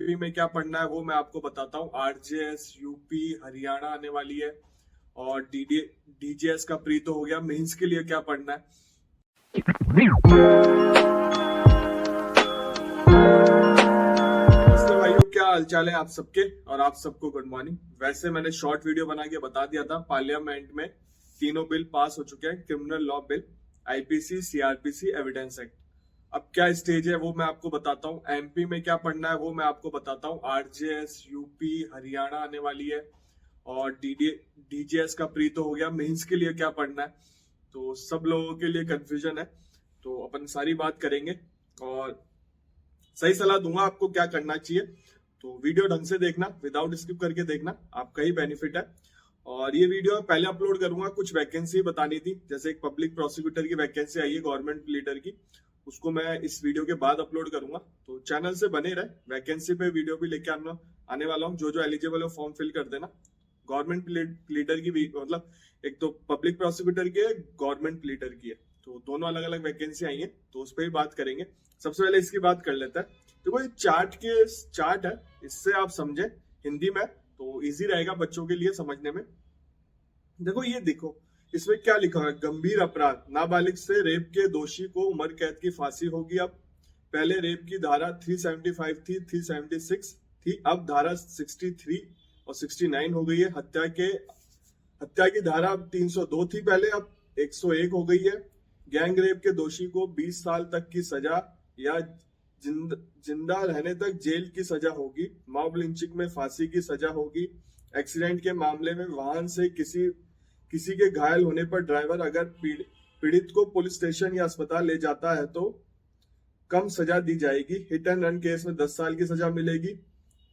MP में क्या पढ़ना है वो मैं आपको बताता हूँ। आरजेएस यूपी हरियाणा आने वाली है और डीजीएस का प्री तो हो गया, मेंस के लिए क्या पढ़ना है। नमस्ते भाइयों, क्या हालचाल है आप सबके और आप सबको गुड मॉर्निंग। वैसे मैंने शॉर्ट वीडियो बना के बता दिया था, पार्लियामेंट में तीनों बिल पास हो चुके हैं, criminal law bill, IPC, CrPC, evidence act. अब क्या स्टेज है वो मैं आपको बताता हूँ। एमपी में क्या पढ़ना है वो मैं आपको बताता हूँ। आरजेएस यूपी हरियाणा आने वाली है और डीजीएस का प्री तो हो गया, मेंस के लिए क्या पढ़ना है। तो सब लोगों के लिए कंफ्यूजन है, तो अपन सारी बात करेंगे और सही सलाह दूंगा आपको क्या करना चाहिए। तो वीडियो ढंग से देखना, विदाउट स्किप करके देखना, आपका ही बेनिफिट है। और ये वीडियो पहले अपलोड करूंगा, कुछ वैकेंसी बतानी थी, जैसे एक पब्लिक प्रोसिक्यूटर की वैकेंसी आई है गवर्नमेंट लीडर की, उसको मैं इस वीडियो के बाद अपलोड करूंगा। तो चैनल से बने रहे, वैकेंसी पे वीडियो भी लेके आने वाला हूँ। जो एलिजिबल है फॉर्म फिल कर देना। गवर्नमेंट लीडर की भी, मतलब एक तो पब्लिक प्रोसिक्यूटर की है, गवर्नमेंट लीडर की है, तो दोनों अलग अलग वैकेंसी आई है, तो उस पर भी बात करेंगे। सबसे पहले इसकी बात कर लेते हैं। देखो ये चार्ट है, इससे आप समझे हिंदी में तो इजी रहेगा बच्चों के लिए समझने में। देखो ये देखो, इसमें क्या लिखा है, गंभीर अपराध, नाबालिग से रेप के दोषी को उम्र कैद की फांसी होगी। अब पहले रेप की धारा 375 थी, 376 थी, अब धारा 63 और 69 हो गई है। हत्या की धारा अब 302 थी पहले, अब 101 हो गई है। गैंग रेप के दोषी को 20 साल तक की सजा या जिंदा रहने तक जेल की सजा होगी। मॉब लिंचिंग में फांसी की सजा होगी। एक्सीडेंट के मामले में वाहन से किसी के घायल होने पर ड्राइवर अगर पीड़ित को पुलिस स्टेशन या अस्पताल ले जाता है तो कम सजा दी जाएगी। हिट एंड रन केस में 10 साल की सजा मिलेगी।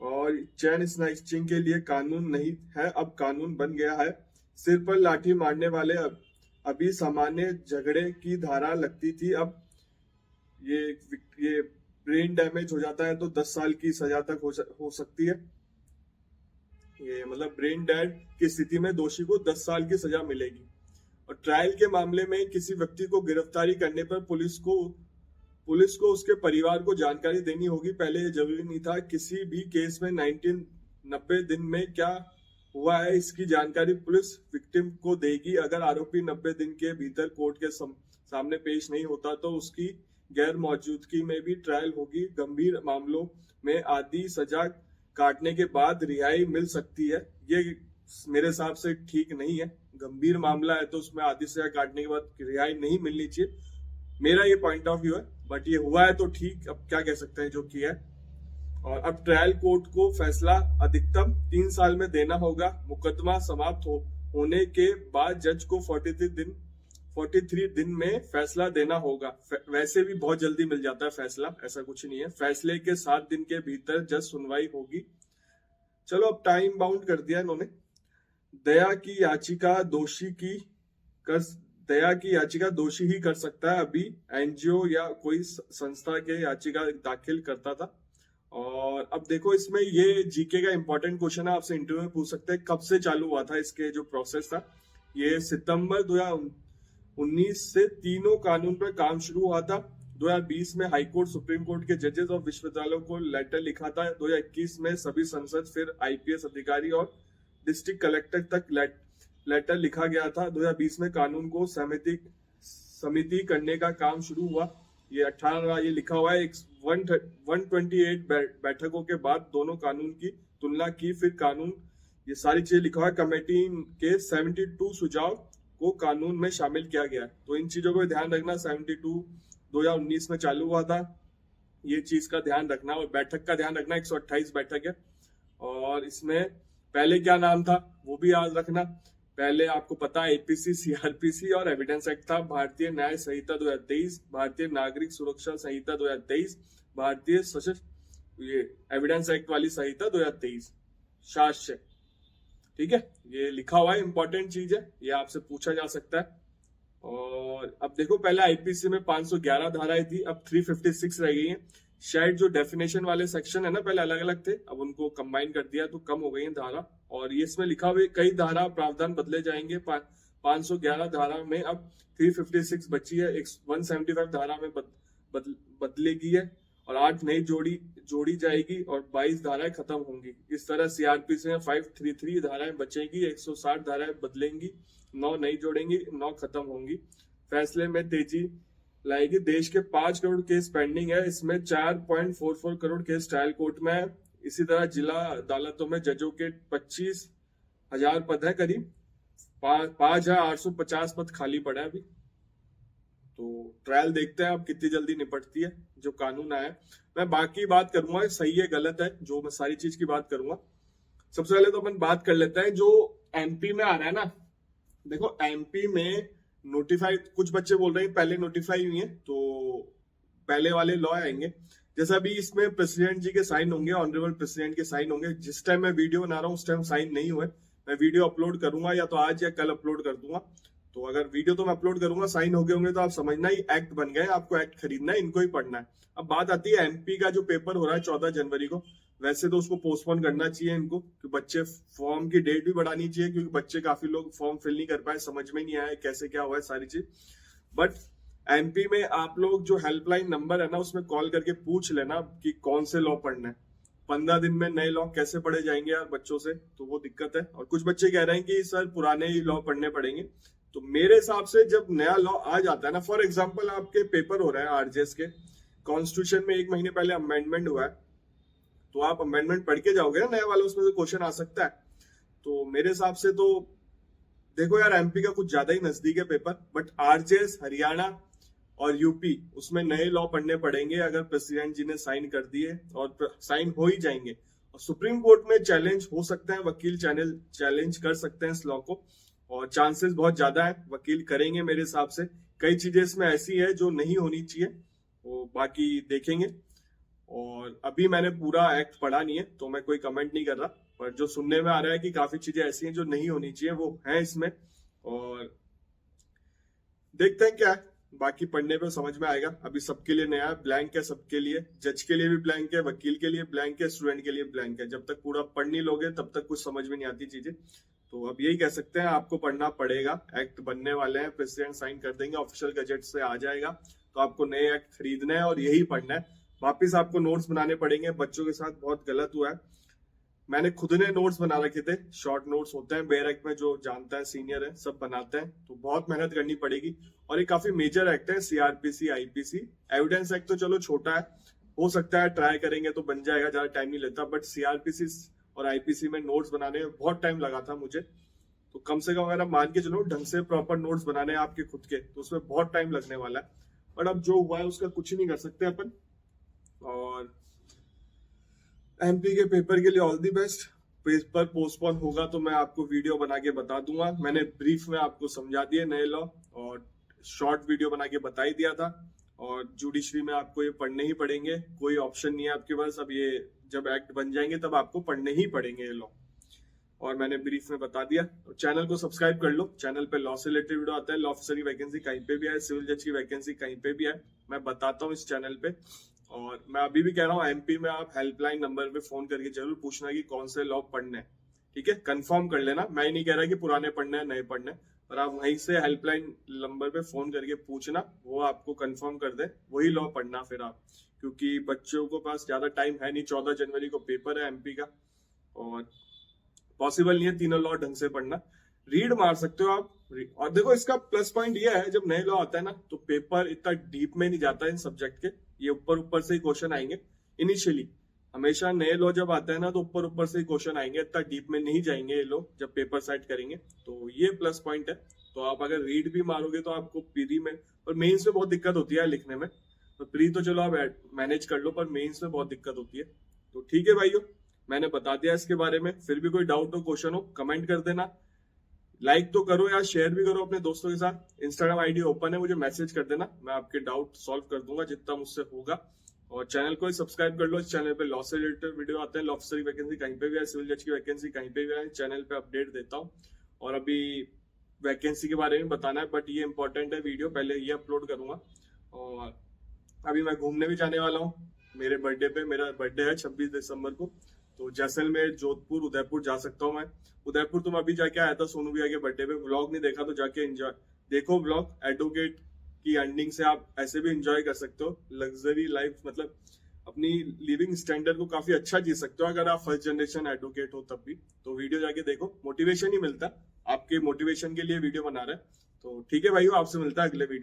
और चैन स्नैचिंग के लिए कानून नहीं है, अब कानून बन गया है। सिर पर लाठी मारने वाले अभी सामान्य झगड़े की धारा लगती थी, अब ये ब्रेन डैमेज हो जाता है तो 10 साल की सजा तक हो सकती है। ये मतलब ब्रेन डेड की स्थिति में दोषी को 10 साल की सजा मिलेगी। और ट्रायल के मामले में किसी व्यक्ति को गिरफ्तारी करने पर पुलिस को उसके परिवार को जानकारी देनी होगी। पहले ये जरूरी नहीं था। किसी भी केस में 90 दिन में क्या हुआ है इसकी जानकारी पुलिस विक्टिम को देगी। अगर आरोपी 90 दिन के भीतर कोर्ट के सामने पेश नहीं होता तो उसकी गैर मौजूदगी में भी ट्रायल होगी। गंभीर मामलों में आधी सजा काटने के बाद रिहाई मिल सकती है। ये मेरे हिसाब से ठीक नहीं है। गंभीर मामला है तो उसमें आधी सजा काटने के बाद रिहाई नहीं मिलनी चाहिए, मेरा ये पॉइंट ऑफ व्यू है। बट ये हुआ है तो ठीक, अब क्या कह सकते हैं जो किया है। और अब ट्रायल कोर्ट को फैसला अधिकतम 3 साल में देना होगा। मुकदमा समाप्त होने के बाद जज को 43 दिन में फैसला देना होगा। वैसे भी बहुत जल्दी मिल जाता है फैसला, ऐसा कुछ नहीं है। फैसले के 7 दिन के भीतर जज सुनवाई होगी। चलो अब टाइम बाउंड कर दिया इन्होंने। दया की याचिका दोषी ही कर सकता है। अभी एनजीओ या कोई संस्था के याचिका दाखिल करता था। और अब देखो इसमें ये जीके का इंपॉर्टेंट क्वेश्चन है, आपसे इंटरव्यू में पूछ सकते हैं कब से चालू हुआ था इसके जो प्रोसेस था। ये सितंबर 2019 से तीनों कानून पर काम शुरू हुआ था। 2020 में हाईकोर्ट, सुप्रीम कोर्ट के जजेस और विश्वविद्यालयों को लेटर लिखा था। 2021 में सभी संसद, फिर आईपीएस अधिकारी और डिस्ट्रिक्ट कलेक्टर तक लेटर लिखा गया था। 2020 में कानून को समिति करने का काम शुरू हुआ। ये 18 ये लिखा हुआ है। 128 बैठकों के बाद दोनों कानून की तुलना की, फिर कानून, ये सारी चीजें लिखा हुआ है। कमेटी के 72 सुझाव को कानून में शामिल किया गया। तो इन चीजों को ध्यान रखना। 72 2019 में चालू हुआ था, ये चीज का ध्यान रखना। और बैठक का ध्यान रखना, 128 बैठक है। और इसमें पहले क्या नाम था वो भी याद रखना। पहले आपको पता है एपीसी, सीआरपीसी और एविडेंस एक्ट था। भारतीय न्याय संहिता 2023, भारतीय नागरिक सुरक्षा संहिता 2023, भारतीय सशस्त्र ये एविडेंस एक्ट वाली संहिता 2023 शास्य। ठीक है, ये लिखा हुआ है, इंपॉर्टेंट चीज है, ये आपसे पूछा जा सकता है। और अब देखो पहले आईपीसी में 511 धाराएं थी, अब 356 रह गई हैं। शायद जो डेफिनेशन वाले सेक्शन है ना, पहले अलग अलग थे, अब उनको कंबाइन कर दिया तो कम हो गई है धारा। और ये इसमें लिखा हुआ कई धारा प्रावधान बदले जाएंगे। 511 धारा में अब 356 बची है, 175 धारा में बदलेगी है। और 8 नई जोड़ी जाएगी और 22 धाराएं खत्म होंगी। इस तरह सीआरपीसी में 533 धाराएं बचेंगी, 160 धाराएं बदलेंगी, 9 नई जोड़ेंगी, 9 खत्म होंगी। फैसले में तेजी लाएगी। देश के 5 करोड़ केस पेंडिंग है, इसमें 4.44 करोड़ केस ट्रायल कोर्ट में है। इसी तरह जिला अदालतों में जजों के 25,000 पद है, करीब 5,850 पद खाली पड़ा है अभी। तो ट्रायल देखते हैं अब कितनी जल्दी निपटती है जो कानून आया। मैं बाकी बात करूंगा सही है गलत है, जो मैं सारी चीज की बात करूंगा। सबसे पहले तो अपन बात कर लेते हैं जो एमपी में आ रहा है ना। देखो एमपी में नोटिफाई, कुछ बच्चे बोल रहे हैं पहले नोटिफाई हुई है तो पहले वाले लॉ आएंगे। जैसा अभी इसमें प्रेसिडेंट जी के साइन होंगे, ऑनरेबल प्रेसिडेंट के साइन होंगे। जिस टाइम मैं वीडियो बना रहा हूँ उस टाइम साइन नहीं हुए। मैं वीडियो अपलोड करूंगा या तो आज या कल अपलोड कर दूंगा। तो अगर वीडियो तो मैं अपलोड करूंगा, साइन हो गए होंगे तो आप समझना ही एक्ट बन गए, आपको एक्ट खरीदना है, इनको ही पढ़ना है। अब बात आती है एमपी का जो पेपर हो रहा है 14 जनवरी को, वैसे तो उसको पोस्टपोन करना चाहिए इनको, कि बच्चे फॉर्म की डेट भी बढ़ानी चाहिए, क्योंकि बच्चे काफी लोग फॉर्म फिल नहीं कर पाए, समझ में नहीं आया कैसे क्या हुआ है सारी चीज। बट एमपी में आप लोग जो हेल्पलाइन नंबर है ना उसमें कॉल करके पूछ लेना कि कौन से लॉ पढ़ना है। 15 दिन में नए लॉ कैसे पढ़े जाएंगे यार बच्चों से, तो वो दिक्कत है। और कुछ बच्चे कह रहे हैं कि सर पुराने ही लॉ पढ़ने पड़ेंगे। तो मेरे हिसाब से जब नया लॉ आ जाता है ना, फॉर एग्जाम्पल आपके पेपर हो रहे हैं आरजेएस के, कॉन्स्टिट्यूशन में 1 महीने पहले अमेंडमेंट हुआ है, तो आप अमेंडमेंट पढ़ के जाओगे ना नया वाला, उसमें से क्वेश्चन आ सकता है। तो मेरे हिसाब से तो देखो यार एमपी का कुछ ज्यादा ही नजदीक है पेपर, बट आरजेएस हरियाणा और यूपी उसमें नए लॉ पढ़ने पड़ेंगे अगर प्रेसिडेंट जी ने साइन कर दिए, और साइन हो ही जाएंगे। और सुप्रीम कोर्ट में चैलेंज हो सकता है, वकील चैलेंज कर सकते हैं इस लॉ को, और चांसेस बहुत ज्यादा है वकील करेंगे मेरे हिसाब से। कई चीजें इसमें ऐसी है जो नहीं होनी चाहिए, वो बाकी देखेंगे। और अभी मैंने पूरा एक्ट पढ़ा नहीं है तो मैं कोई कमेंट नहीं कर रहा, पर जो सुनने में आ रहा है कि काफी चीजें ऐसी हैं जो नहीं होनी चाहिए वो है इसमें। और देखते हैं क्या है, बाकी पढ़ने पे समझ में आएगा। अभी सबके लिए नया ब्लैंक है, सबके लिए, जज के लिए भी ब्लैंक है, वकील के लिए ब्लैंक है, स्टूडेंट के लिए ब्लैंक है। जब तक पूरा पढ़ नहीं लोगे तब तक कुछ समझ में नहीं आती चीजें। तो अब यही कह सकते हैं आपको पढ़ना पड़ेगा। एक्ट बनने वाले हैं, प्रेसिडेंट साइन कर देंगे, ऑफिशियल गजेट से आ जाएगा, तो आपको नए एक्ट खरीदना है और यही पढ़ना है। वापिस आपको नोट्स बनाने पड़ेंगे। बच्चों के साथ बहुत गलत हुआ है, मैंने खुद ने नोट्स बना रखे थे, शॉर्ट नोट्स होते हैं बेयर एक्ट में, जो जानता है सीनियर है सब बनाते हैं, तो बहुत मेहनत करनी पड़ेगी। और ये काफी मेजर एक्ट है, सीआरपीसी आईपीसी। एविडेंस एक्ट तो चलो छोटा है, हो सकता है ट्राई करेंगे तो बन जाएगा, ज्यादा टाइम नहीं लेता। बट सीआरपीसी और आईपीसी में नोट्स बनाने में बहुत टाइम लगा था मुझे, तो कम से कम अगर आप मान के चलो ढंग से प्रॉपर नोट्स बनाने आपके खुद के, तो उसमें बहुत टाइम लगने वाला है। बट अब जो हुआ है उसका कुछ नहीं कर सकते अपन। और एमपी के पेपर के लिए all the best. Paper postpone होगा तो मैं आपको वीडियो बना के बता दूंगा। मैंने ब्रीफ में आपको समझा दिए नए लॉ, और शॉर्ट वीडियो बना के बता ही दिया था। और जुडिशरी में आपको ये पढ़ने ही पड़ेंगे, कोई ऑप्शन नहीं है आपके पास। अब ये जब एक्ट बन जाएंगे तब आपको पढ़ने ही पड़ेंगे ये लॉ, और मैंने ब्रीफ में बता दिया। तो चैनल को सब्सक्राइब कर लो, चैनल पे लॉ से रिलेटेड वीडियो आता है। लॉ ऑफिसर की वैकेंसी कहीं पे भी है, सिविल जज की वैकेंसी कहीं पे भी है, मैं बताता हूँ इस चैनल पे। और मैं अभी भी कह रहा हूँ एमपी में आप हेल्पलाइन नंबर पे फोन करके जरूर पूछना कि कौन से लॉ पढ़ने हैं, ठीक है, कंफर्म कर लेना। मैं नहीं कह रहा कि पुराने पढ़ने हैं नए पढ़ने, पर आप वहीं से हेल्पलाइन नंबर पे फोन करके पूछना, वो आपको कंफर्म कर दे, वही लॉ पढ़ना फिर आप, क्योंकि बच्चों को पास ज्यादा टाइम है नहीं। 14 जनवरी को पेपर है एमपी का, और पॉसिबल नहीं है तीनों लॉ ढंग से पढ़ना। रीड मार सकते हो आप। और देखो इसका प्लस पॉइंट ये है, जब नए लॉ आता है ना तो पेपर इतना डीप में नहीं जाता इन सब्जेक्ट के, ये ऊपर ऊपर से ही क्वेश्चन आएंगे इनिशियली। हमेशा नए लॉ जब आता है ना तो ऊपर ऊपर से ही क्वेश्चन आएंगे, इतना डीप में नहीं जाएंगे ये लोग जब पेपर सेट करेंगे, तो ये प्लस पॉइंट है। तो आप अगर रीड भी मारोगे तो आपको प्री में और मेंस में बहुत दिक्कत होती है लिखने में। तो प्री तो चलो आप मैनेज कर लो, पर मेंस में बहुत दिक्कत होती है। तो ठीक है भाइयों, मैंने बता दिया इसके बारे में। फिर भी कोई डाउट हो, क्वेश्चन हो, कमेंट कर देना। लाइक तो करो यार, शेयर भी करो अपने दोस्तों के साथ। इंस्टाग्राम आईडी ओपन है, मुझे मैसेज कर देना, मैं आपके डाउट सॉल्व कर दूंगा जितना मुझसे होगा। और चैनल को सब्सक्राइब कर लो। इस चैनल पे लॉ से रिलेटेड वीडियो आते हैं, लॉ ऑफिसर की वैकेंसी कहीं पे भी है, सिविल जज की वैकेंसी कहीं पे भी है, चैनल पे अपडेट देता हूँ। और अभी वैकेंसी के बारे में बताना है, बट ये इंपॉर्टेंट है वीडियो, पहले ये अपलोड करूंगा। और अभी मैं घूमने भी जाने वाला हूँ मेरे बर्थडे पे, मेरा बर्थडे है 26 दिसंबर को, तो जैसलमेर, जोधपुर, उदयपुर जा सकता हूँ मैं। उदयपुर तो मैं अभी जाके आया था सोनू भैया के बर्थडे पे, व्लॉग नहीं देखा तो जाके एंजॉय देखो व्लॉग। एडवोकेट की अर्निंग से आप ऐसे भी एंजॉय कर सकते हो, लग्जरी लाइफ, मतलब अपनी लिविंग स्टैंडर्ड को काफी अच्छा जी सकते हो अगर आप फर्स्ट जनरेशन एडवोकेट हो तब भी। तो वीडियो जाके देखो, मोटिवेशन ही मिलता है, आपके मोटिवेशन के लिए वीडियो बना रहे हैं। तो ठीक है भाइयों, आपसे मिलता है अगले वीडियो।